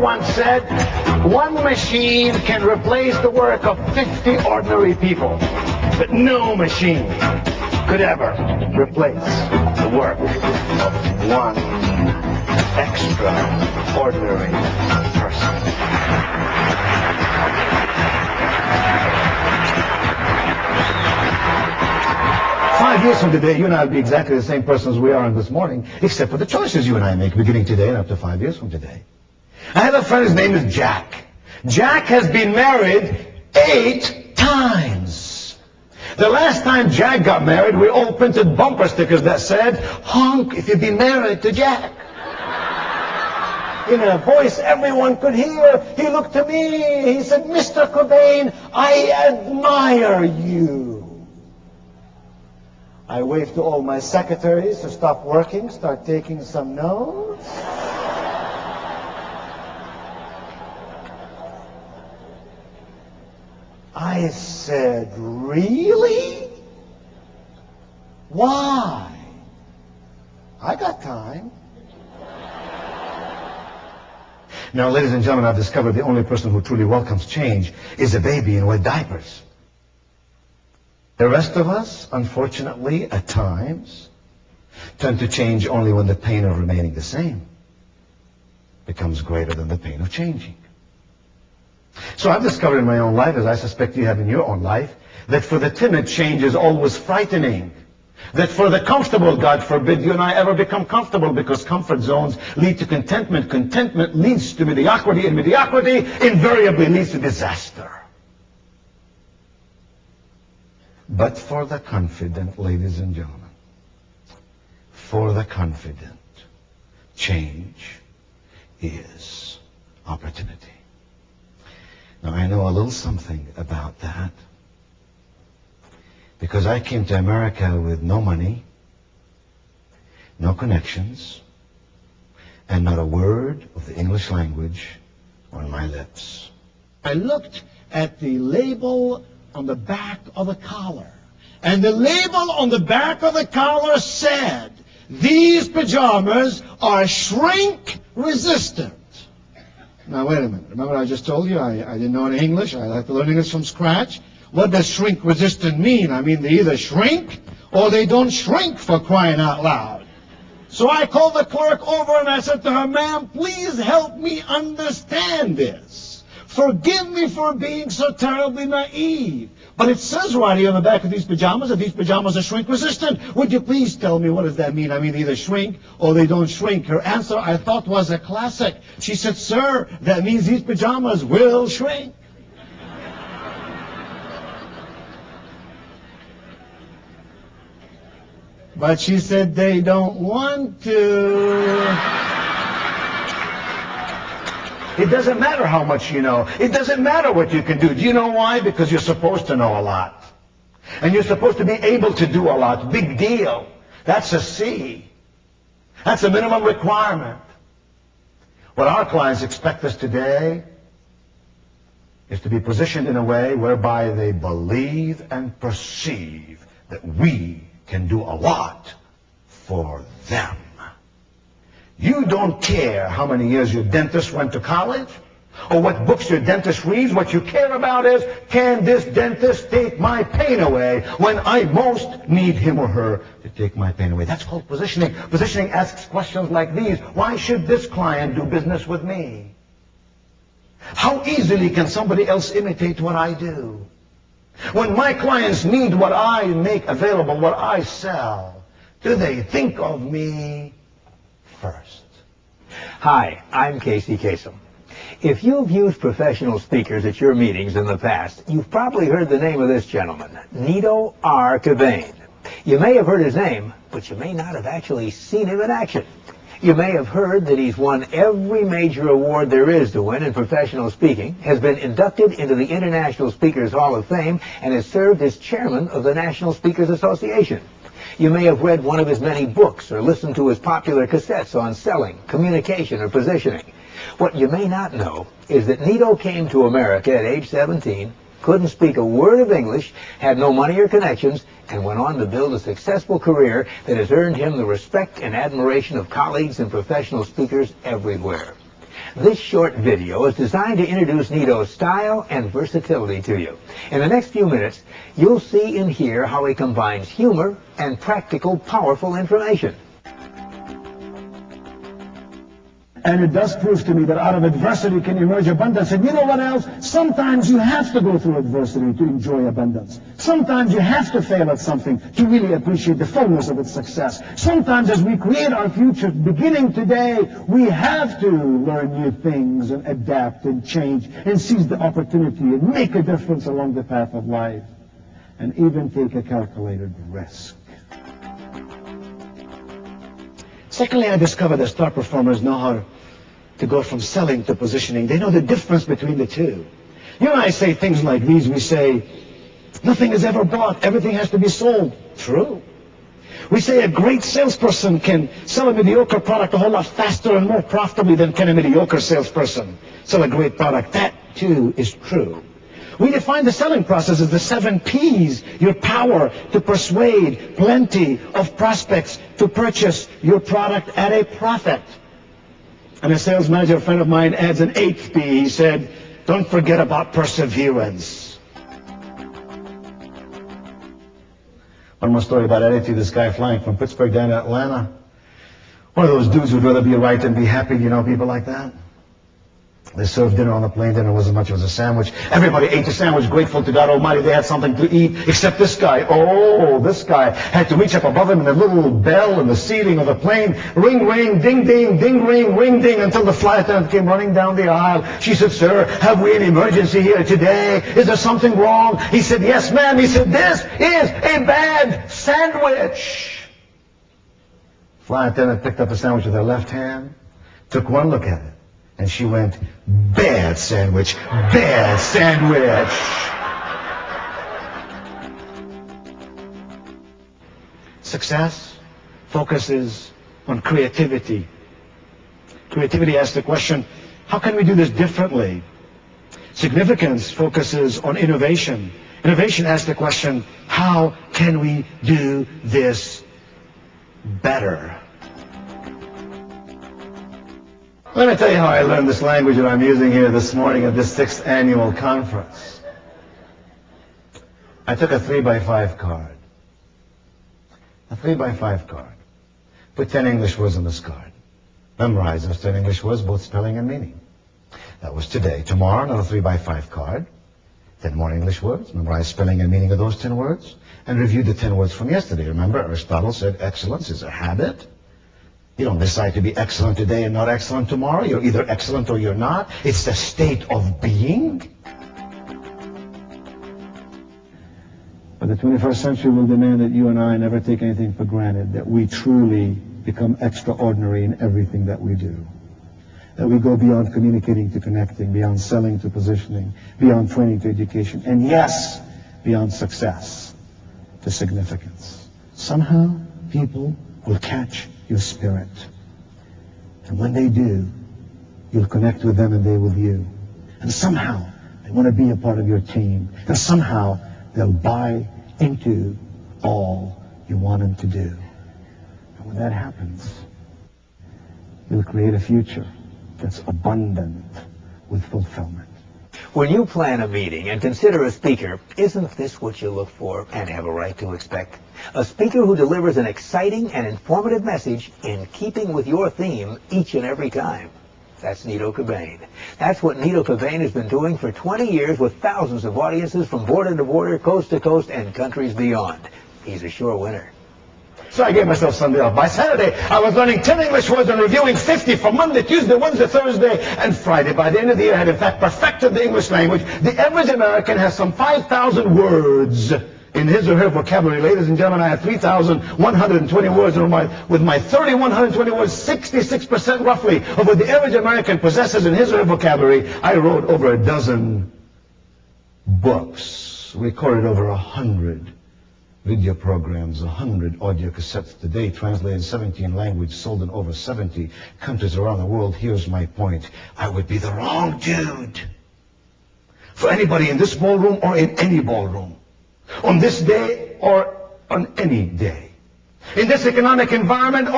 once said, one machine can replace the work of 50 ordinary people, but no machine could ever replace the work of one extraordinary person. 5 years from today, you and I will be exactly the same persons we are this morning, except for the choices you and I make beginning today and up to 5 years from today. I have a friend, his name is Jack. Jack has been married 8 times. The last time Jack got married, we all printed bumper stickers that said, "Honk if you've been married to Jack." In a voice everyone could hear, he looked to me, he said, "Mr. Qubein, I admire you." I waved to all my secretaries to stop working, start taking some notes. I said, "Really? Why? I got time." Now, ladies and gentlemen, I've discovered the only person who truly welcomes change is a baby in wet diapers. The rest of us, unfortunately, at times, tend to change only when the pain of remaining the same becomes greater than the pain of changing. So I've discovered in my own life, as I suspect you have in your own life, that for the timid, change is always frightening. That for the comfortable, God forbid you and I ever become comfortable, because comfort zones lead to contentment. Contentment leads to mediocrity, and mediocrity invariably leads to disaster. But for the confident, ladies and gentlemen, for the confident, change is opportunity. Now, I know a little something about that, because I came to America with no money, no connections, and not a word of the English language on my lips. I looked at the label on the back of the collar, and the label on the back of the collar said, "These pajamas are shrink resistant." Now, wait a minute. Remember I just told you I didn't know any English. I had to learn English from scratch. What does shrink resistant mean? I mean, they either shrink or they don't shrink, for crying out loud. So I called the clerk over and I said to her, "Ma'am, please help me understand this. Forgive me for being so terribly naive. But it says right here on the back of these pajamas that these pajamas are shrink resistant. Would you please tell me, what does that mean? I mean, they either shrink or they don't shrink." Her answer, I thought, was a classic. She said, "Sir, that means these pajamas will shrink." But she said they don't want to. It doesn't matter how much you know. It doesn't matter what you can do. Do you know why? Because you're supposed to know a lot. And you're supposed to be able to do a lot. Big deal. That's a C. That's a minimum requirement. What our clients expect us today is to be positioned in a way whereby they believe and perceive that we can do a lot for them. You don't care how many years your dentist went to college or what books your dentist reads. What you care about is, can this dentist take my pain away when I most need him or her to take my pain away? That's called positioning. Positioning asks questions like these. Why should this client do business with me? How easily can somebody else imitate what I do? When my clients need what I make available, what I sell, do they think of me first? Hi, I'm Casey Kasem. If you've used professional speakers at your meetings in the past, you've probably heard the name of this gentleman, Nido Qubein. You may have heard his name, but you may not have actually seen him in action. You may have heard that he's won every major award there is to win in professional speaking, has been inducted into the International Speakers Hall of Fame, and has served as chairman of the National Speakers Association. You may have read one of his many books or listened to his popular cassettes on selling, communication, or positioning. What you may not know is that Nido came to America at age 17, couldn't speak a word of English, had no money or connections, and went on to build a successful career that has earned him the respect and admiration of colleagues and professional speakers everywhere. This short video is designed to introduce Nido's style and versatility to you. In the next few minutes, you'll see and hear how he combines humor and practical, powerful information. And it does prove to me that out of adversity can emerge abundance. And you know what else? Sometimes you have to go through adversity to enjoy abundance. Sometimes you have to fail at something to really appreciate the fullness of its success. Sometimes as we create our future, beginning today, we have to learn new things and adapt and change and seize the opportunity and make a difference along the path of life. And even take a calculated risk. Secondly, I discovered that star performers know how to go from selling to positioning. They know the difference between the two. You and I say things like these. We say, nothing is ever bought. Everything has to be sold. True. We say a great salesperson can sell a mediocre product a whole lot faster and more profitably than can a mediocre salesperson sell a great product. That, too, is true. We define the selling process as the 7 P's, your power to persuade plenty of prospects to purchase your product at a profit. And a sales manager friend of mine adds an 8th P. He said, don't forget about perseverance. One more story about attitude. This guy flying from Pittsburgh down to Atlanta. One of those dudes who'd rather be right than be happy, you know, people like that. They served dinner on the plane. Dinner wasn't much. It was a sandwich. Everybody ate the sandwich, grateful to God Almighty they had something to eat, except this guy. Oh, this guy had to reach up above him, and the little bell in the ceiling of the plane, ring, ring, ding, ding, ding, ring, ring, ding, until the flight attendant came running down the aisle. She said, sir, have we an emergency here today? Is there something wrong? He said, yes, ma'am. He said, this is a bad sandwich. Flight attendant picked up a sandwich with her left hand, took one look at it, and she went, bad sandwich, bad sandwich. Success focuses on creativity. Creativity asks the question, how can we do this differently? Significance focuses on innovation. Innovation asks the question, how can we do this better? Let me tell you how I learned this language that I'm using here this morning at this 6th annual conference. I took a 3x5 card. A 3x5 card. Put 10 English words on this card. Memorize those 10 English words, both spelling and meaning. That was today. Tomorrow, another 3x5 card. 10 more English words. Memorize spelling and meaning of those 10 words. And review the 10 words from yesterday. Remember, Aristotle said excellence is a habit. You don't decide to be excellent today and not excellent tomorrow. You're either excellent or you're not. It's the state of being. But the 21st century will demand that you and I never take anything for granted, that we truly become extraordinary in everything that we do. That we go beyond communicating to connecting, beyond selling to positioning, beyond training to education, and yes, beyond success to significance. Somehow, people will catch your spirit. And when they do, you'll connect with them and they with you. And somehow, they want to be a part of your team. And somehow, they'll buy into all you want them to do. And when that happens, you'll create a future that's abundant with fulfillment. When you plan a meeting and consider a speaker, isn't this what you look for and have a right to expect? A speaker who delivers an exciting and informative message in keeping with your theme each and every time. That's Nido Qubein. That's what Nido Qubein has been doing for 20 years with thousands of audiences from border to border, coast to coast, and countries beyond. He's a sure winner. So I gave myself Sunday off. By Saturday, I was learning 10 English words and reviewing 50 for Monday, Tuesday, Wednesday, Thursday, and Friday. By the end of the year, I had in fact perfected the English language. The average American has some 5,000 words in his or her vocabulary. Ladies and gentlemen, I have 3,120 words. And with my 3,120 words, 66% roughly of what the average American possesses in his or her vocabulary, I wrote over a dozen books, recorded over 100 video programs, 100 audio cassettes today, translated in 17 languages, sold in over 70 countries around the world. Here's my point. I would be the wrong dude for anybody in this ballroom or in any ballroom, on this day or on any day, in this economic environment